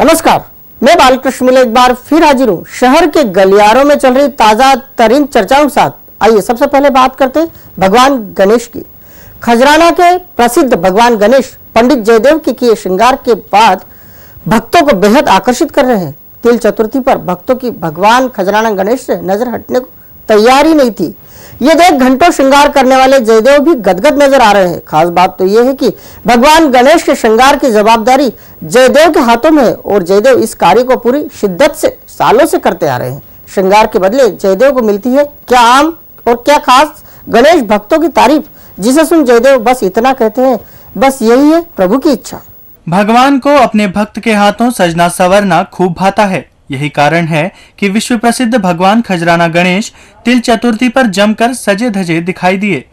नमस्कार, मैं बालकृष्ण मिले एक बार फिर हाजिर हूँ शहर के गलियारों में चल रही ताजा तरीन चर्चाओं के साथ। आइए सबसे पहले बात करते हैं भगवान गणेश की। खजराना के प्रसिद्ध भगवान गणेश पंडित जयदेव के किए श्रृंगार के बाद भक्तों को बेहद आकर्षित कर रहे हैं। तिल चतुर्थी पर भक्तों की भगवान खजराना गणेश से नजर हटने को तैयार ही नहीं थी। ये देख घंटों श्रृंगार करने वाले जयदेव भी गदगद नजर आ रहे हैं। खास बात तो ये है कि भगवान गणेश के श्रृंगार की जवाबदारी जयदेव के हाथों में है और जयदेव इस कार्य को पूरी शिद्दत से सालों से करते आ रहे हैं। श्रृंगार के बदले जयदेव को मिलती है क्या आम और क्या खास गणेश भक्तों की तारीफ, जिसे सुन जयदेव बस इतना कहते हैं, बस यही है प्रभु की इच्छा। भगवान को अपने भक्त के हाथों सजना संवरना खूब भाता है। यही कारण है कि विश्व प्रसिद्ध भगवान खजराना गणेश तिल चतुर्थी पर जमकर सजे धजे दिखाई दिए।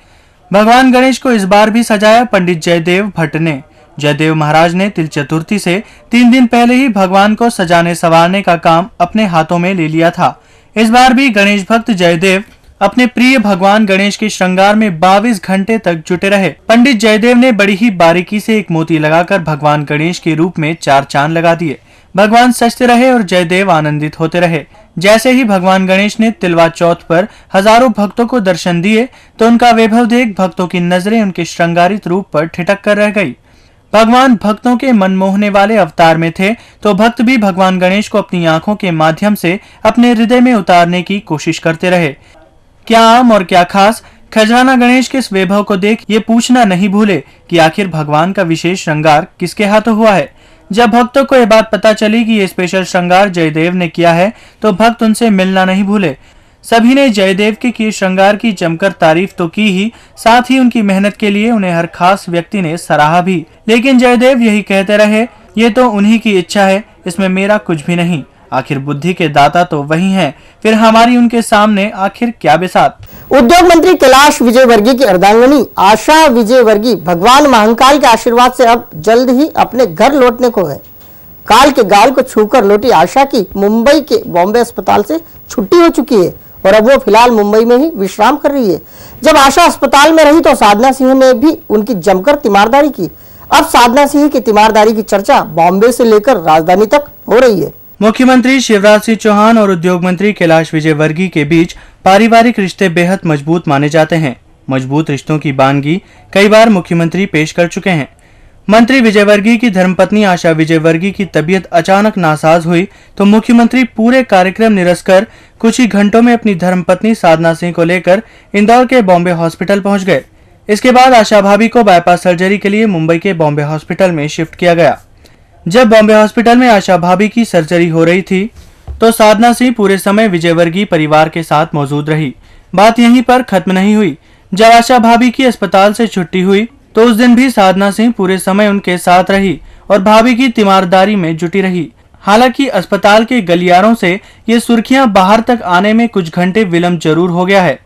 भगवान गणेश को इस बार भी सजाया पंडित जयदेव भट्ट ने। जयदेव महाराज ने तिल चतुर्थी से 3 दिन पहले ही भगवान को सजाने संवारने का काम अपने हाथों में ले लिया था। इस बार भी गणेश भक्त जयदेव अपने प्रिय भगवान गणेश के श्रृंगार में 22 घंटे तक जुटे रहे। पंडित जयदेव ने बड़ी ही बारीकी से एक मोती लगाकर भगवान गणेश के रूप में 4 चांद लगा दिए। भगवान सजते रहे और जयदेव आनंदित होते रहे। जैसे ही भगवान गणेश ने तिलवा चौथ पर हजारों भक्तों को दर्शन दिए तो उनका वैभव देख भक्तों की नजरें उनके श्रृंगारित रूप पर ठिठक कर रह गई। भगवान भक्तों के मन मोहने वाले अवतार में थे तो भक्त भी भगवान गणेश को अपनी आंखों के माध्यम से अपने हृदय में उतारने की कोशिश करते रहे। क्या आम और क्या खास, खजराना गणेश के इस वैभव को देख ये पूछना नहीं भूले कि आखिर भगवान का विशेष श्रृंगार किसके हाथों हुआ है। जब भक्तों को यह बात पता चली कि ये स्पेशल श्रृंगार जयदेव ने किया है तो भक्त उनसे मिलना नहीं भूले। सभी ने जयदेव के किए श्रृंगार की जमकर तारीफ तो की ही, साथ ही उनकी मेहनत के लिए उन्हें हर खास व्यक्ति ने सराहा भी। लेकिन जयदेव यही कहते रहे, ये तो उन्हीं की इच्छा है, इसमें मेरा कुछ भी नहीं। आखिर बुद्धि के दाता तो वही हैं, फिर हमारी उनके सामने आखिर क्या बिसात। उद्योग मंत्री कैलाश विजयवर्गीय की अर्धांगिनी आशा विजयवर्गीय भगवान महाकाल के आशीर्वाद से अब जल्द ही अपने घर लौटने को है। काल के गाल को छूकर लौटी आशा की मुंबई के बॉम्बे अस्पताल से छुट्टी हो चुकी है और अब वो फिलहाल मुंबई में ही विश्राम कर रही है। जब आशा अस्पताल में रही तो साधना सिंह ने भी उनकी जमकर तीमारदारी की। अब साधना सिंह की तीमारदारी की चर्चा बॉम्बे से लेकर राजधानी तक हो रही है। मुख्यमंत्री शिवराज सिंह चौहान और उद्योग मंत्री कैलाश विजयवर्गीय के बीच पारिवारिक रिश्ते बेहद मजबूत माने जाते हैं। मजबूत रिश्तों की बानगी कई बार मुख्यमंत्री पेश कर चुके हैं। मंत्री विजयवर्गीय की धर्मपत्नी आशा विजयवर्गीय की तबीयत अचानक नासाज हुई तो मुख्यमंत्री पूरे कार्यक्रम निरस्त कर कुछ ही घंटों में अपनी धर्मपत्नी साधना सिंह को लेकर इंदौर के बॉम्बे हॉस्पिटल पहुंच गए। इसके बाद आशा भाभी को बाईपास सर्जरी के लिए मुंबई के बॉम्बे हॉस्पिटल में शिफ्ट किया गया। जब बॉम्बे हॉस्पिटल में आशा भाभी की सर्जरी हो रही थी तो साधना सिंह पूरे समय विजयवर्गीय परिवार के साथ मौजूद रही। बात यहीं पर खत्म नहीं हुई। जब आशा भाभी की अस्पताल से छुट्टी हुई तो उस दिन भी साधना सिंह पूरे समय उनके साथ रही और भाभी की तीमारदारी में जुटी रही। हालांकि अस्पताल के गलियारों से ये सुर्खियां बाहर तक आने में कुछ घंटे विलंब जरूर हो गया है,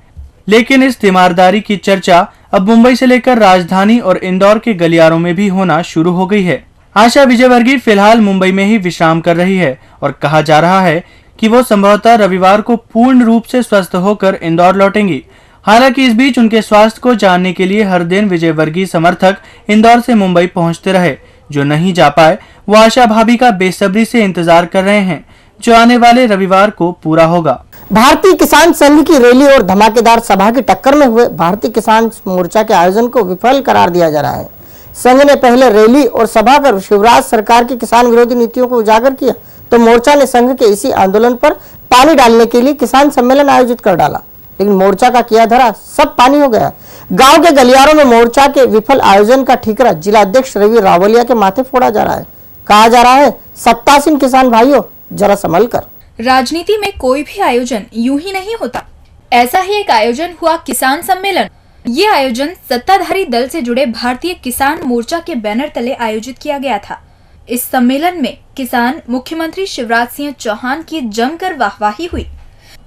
लेकिन इस तीमारदारी की चर्चा अब मुंबई से लेकर राजधानी और इंदौर के गलियारों में भी होना शुरू हो गई है। आशा विजयवर्गीय फिलहाल मुंबई में ही विश्राम कर रही है और कहा जा रहा है कि वो संभवतः रविवार को पूर्ण रूप से स्वस्थ होकर इंदौर लौटेंगी। हालांकि इस बीच उनके स्वास्थ्य को जानने के लिए हर दिन विजयवर्गीय समर्थक इंदौर से मुंबई पहुंचते रहे। जो नहीं जा पाए वो आशा भाभी का बेसब्री से इंतजार कर रहे हैं, जो आने वाले रविवार को पूरा होगा। भारतीय किसान संघ की रैली और धमाकेदार सभा की टक्कर में हुए भारतीय किसान मोर्चा के आयोजन को विफल करार दिया जा रहा है। संघ ने पहले रैली और सभा कर शिवराज सरकार की किसान विरोधी नीतियों को उजागर किया तो मोर्चा ने संघ के इसी आंदोलन पर पानी डालने के लिए किसान सम्मेलन आयोजित कर डाला, लेकिन मोर्चा का किया धरा सब पानी हो गया। गांव के गलियारों में मोर्चा के विफल आयोजन का ठीकरा जिला अध्यक्ष रवि रावलिया के माथे फोड़ा जा रहा है। कहा जा रहा है, सत्तासीन किसान भाइयों जरा संभल कर। राजनीति में कोई भी आयोजन यूं ही नहीं होता। ऐसा ही एक आयोजन हुआ किसान सम्मेलन। ये आयोजन सत्ताधारी दल से जुड़े भारतीय किसान मोर्चा के बैनर तले आयोजित किया गया था। इस सम्मेलन में किसान मुख्यमंत्री शिवराज सिंह चौहान की जमकर वाहवाही हुई।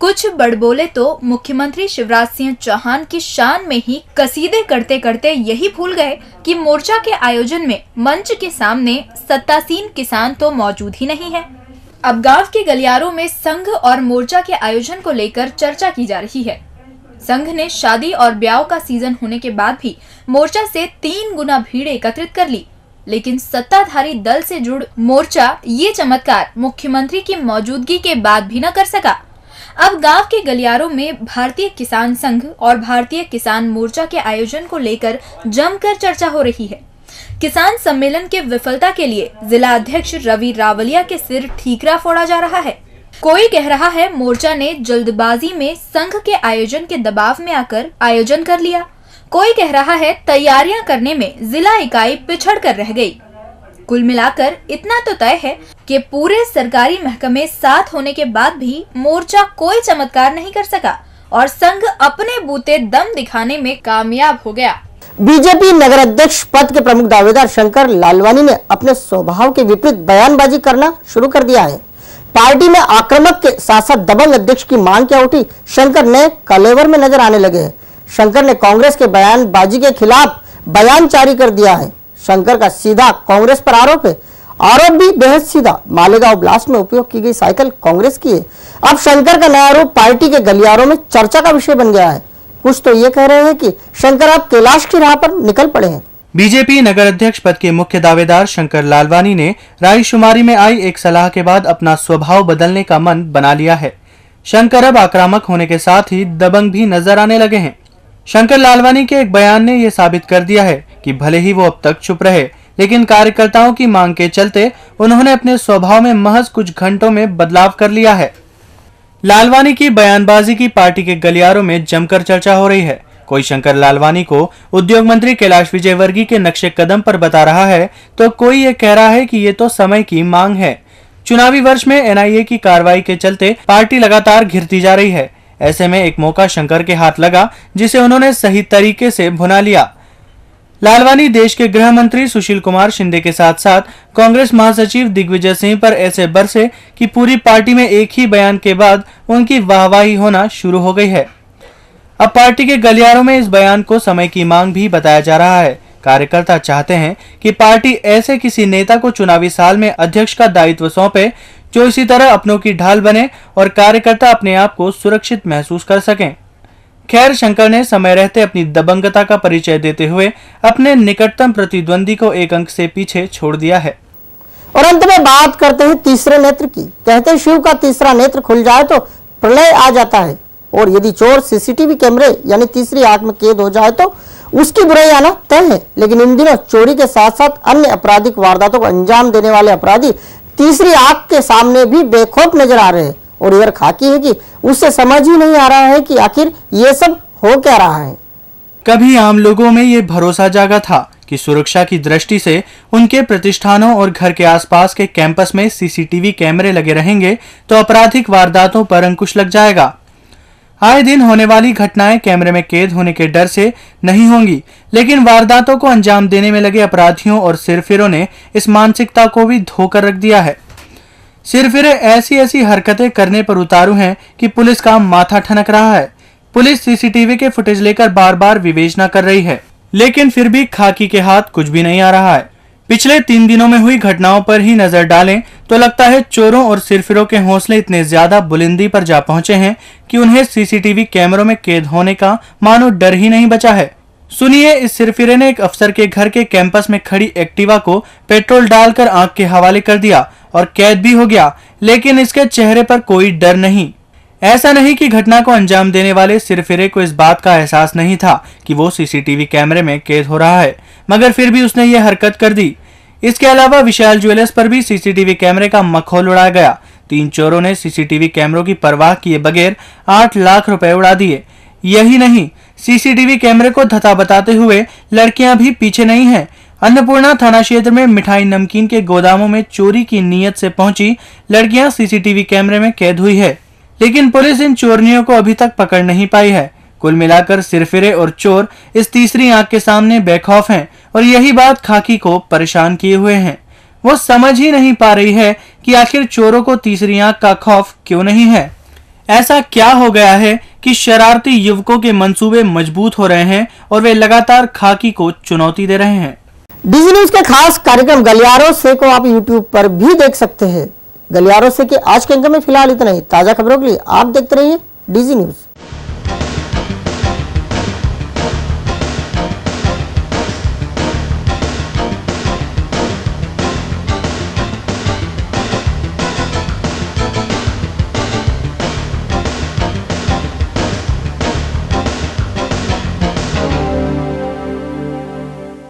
कुछ बड़बोले तो मुख्यमंत्री शिवराज सिंह चौहान की शान में ही कसीदे करते करते यही भूल गए कि मोर्चा के आयोजन में मंच के सामने सत्तासीन किसान तो मौजूद ही नहीं है। अब गांव के गलियारों में संघ और मोर्चा के आयोजन को लेकर चर्चा की जा रही है। संघ ने शादी और ब्याह का सीजन होने के बाद भी मोर्चा से 3 गुना भीड़ एकत्रित कर ली। लेकिन सत्ताधारी दल से जुड़ मोर्चा ये चमत्कार मुख्यमंत्री की मौजूदगी के बाद भी न कर सका। अब गांव के गलियारों में भारतीय किसान संघ और भारतीय किसान मोर्चा के आयोजन को लेकर जमकर चर्चा हो रही है। किसान सम्मेलन के विफलता के लिए जिला अध्यक्ष रवि रावलिया के सिर ठीकरा फोड़ा जा रहा है। कोई कह रहा है मोर्चा ने जल्दबाजी में संघ के आयोजन के दबाव में आकर आयोजन कर लिया। कोई कह रहा है तैयारियां करने में जिला इकाई पिछड़ कर रह गई। कुल मिलाकर इतना तो तय है कि पूरे सरकारी महकमे साथ होने के बाद भी मोर्चा कोई चमत्कार नहीं कर सका और संघ अपने बूते दम दिखाने में कामयाब हो गया। बीजेपी नगर अध्यक्ष पद के प्रमुख दावेदार शंकर लालवानी ने अपने स्वभाव के विपरीत बयानबाजी करना शुरू कर दिया है। पार्टी में आक्रामक के साथ साथ दबंग अध्यक्ष की मांग क्या उठी, शंकर नए कलेवर में नजर आने लगे हैं। शंकर ने कांग्रेस के बयानबाजी के खिलाफ बयान जारी कर दिया है। शंकर का सीधा कांग्रेस पर आरोप है। आरोप भी बेहद सीधा। मालेगांव ब्लास्ट में उपयोग की गई साइकिल कांग्रेस की है। अब शंकर का नया आरोप पार्टी के गलियारों में चर्चा का विषय बन गया है। कुछ तो ये कह रहे हैं कि शंकर अब कैलाश की राह पर निकल पड़े हैं। बीजेपी नगर अध्यक्ष पद के मुख्य दावेदार शंकर लालवानी ने रायशुमारी में आई एक सलाह के बाद अपना स्वभाव बदलने का मन बना लिया है। शंकर अब आक्रामक होने के साथ ही दबंग भी नजर आने लगे हैं। शंकर लालवानी के एक बयान ने यह साबित कर दिया है कि भले ही वो अब तक चुप रहे, लेकिन कार्यकर्ताओं की मांग के चलते उन्होंने अपने स्वभाव में महज कुछ घंटों में बदलाव कर लिया है। लालवानी की बयानबाजी की पार्टी के गलियारों में जमकर चर्चा हो रही है। कोई शंकर लालवानी को उद्योग मंत्री कैलाश विजयवर्गीय के नक्शे कदम पर बता रहा है, तो कोई ये कह रहा है कि ये तो समय की मांग है। चुनावी वर्ष में एनआईए की कार्रवाई के चलते पार्टी लगातार घिरती जा रही है। ऐसे में एक मौका शंकर के हाथ लगा, जिसे उन्होंने सही तरीके से भुना लिया। लालवानी देश के गृह मंत्री सुशील कुमार शिंदे के साथ साथ कांग्रेस महासचिव दिग्विजय सिंह पर ऐसे बरसे कि पूरी पार्टी में एक ही बयान के बाद उनकी वाहवाही होना शुरू हो गई है। अब पार्टी के गलियारों में इस बयान को समय की मांग भी बताया जा रहा है। कार्यकर्ता चाहते हैं कि पार्टी ऐसे किसी नेता को चुनावी साल में अध्यक्ष का दायित्व सौंपे जो इसी तरह अपनों की ढाल बने और कार्यकर्ता अपने आप को सुरक्षित महसूस कर सकें। खैर, शंकर ने समय रहते अपनी दबंगता का परिचय देते हुए अपने निकटतम प्रतिद्वंदी को एक अंक से पीछे छोड़ दिया है। और अंत में बात करते हैं तीसरे नेत्र की। कहते हैं शिव का तीसरा नेत्र खुल जाए तो प्रलय आ जाता है, और यदि चोर सीसीटीवी कैमरे यानी तीसरी आंख में कैद हो जाए तो उसकी बुराई आना तय है। लेकिन इन दिनों चोरी के साथ साथ अन्य आपराधिक वारदातों को अंजाम देने वाले अपराधी तीसरी आंख के सामने भी बेखौफ नजर आ रहे हैं। और इधर खाकी है कि उससे समझ ही नहीं आ रहा है कि आखिर ये सब हो क्या रहा है। कभी आम लोगों में ये भरोसा जागा था कि सुरक्षा की दृष्टि से उनके प्रतिष्ठानों और घर के आसपास के कैंपस में सीसीटीवी कैमरे लगे रहेंगे तो आपराधिक वारदातों पर अंकुश लग जाएगा। आए दिन होने वाली घटनाएं कैमरे में कैद होने के डर से नहीं होंगी, लेकिन वारदातों को अंजाम देने में लगे अपराधियों और सिरफिरों ने इस मानसिकता को भी धोकर रख दिया है। सिरफिरे ऐसी ऐसी हरकतें करने पर उतारू हैं कि पुलिस का माथा ठनक रहा है। पुलिस सीसीटीवी के फुटेज लेकर बार बार विवेचना कर रही है, लेकिन फिर भी खाकी के हाथ कुछ भी नहीं आ रहा है। पिछले 3 दिनों में हुई घटनाओं पर ही नजर डालें तो लगता है चोरों और सिरफिरों के हौसले इतने ज्यादा बुलंदी पर जा पहुंचे हैं कि उन्हें सीसीटीवी कैमरों में कैद होने का मानो डर ही नहीं बचा है। सुनिए, इस सिरफिरे ने एक अफसर के घर के कैंपस में खड़ी एक्टिवा को पेट्रोल डालकर आंख के हवाले कर दिया और कैद भी हो गया, लेकिन इसके चेहरे पर कोई डर नहीं। ऐसा नहीं कि घटना को अंजाम देने वाले सिरफिरे को इस बात का एहसास नहीं था कि वो सीसीटीवी कैमरे में कैद हो रहा है, मगर फिर भी उसने ये हरकत कर दी। इसके अलावा विशाल ज्वेलर्स पर भी सीसीटीवी कैमरे का मखौल उड़ाया गया। 3 चोरों ने सीसीटीवी कैमरों की परवाह किए बगैर 8 लाख रुपए उड़ा दिए। यही नहीं, सीसीटीवी कैमरे को धता बताते हुए लड़कियां भी पीछे नहीं हैं। अन्नपूर्णा थाना क्षेत्र में मिठाई नमकीन के गोदामों में चोरी की नीयत से पहुंची लड़कियां सीसीटीवी कैमरे में कैद हुई है, लेकिन पुलिस इन चोरनियों को अभी तक पकड़ नहीं पाई है। कुल मिलाकर सिरफिरे और चोर इस तीसरी आंख के सामने बेखौफ हैं और यही बात खाकी को परेशान किए हुए हैं। वो समझ ही नहीं पा रही है कि आखिर चोरों को तीसरी आंख का खौफ क्यों नहीं है। ऐसा क्या हो गया है कि शरारती युवकों के मंसूबे मजबूत हो रहे हैं और वे लगातार खाकी को चुनौती दे रहे हैं। डीजी न्यूज के खास कार्यक्रम गलियारों से को आप यूट्यूब पर भी देख सकते हैं। गलियारों से के आज के अंक में फिलहाल इतना ही। ताजा खबरों के लिए आप देखते रहिए डीजी न्यूज।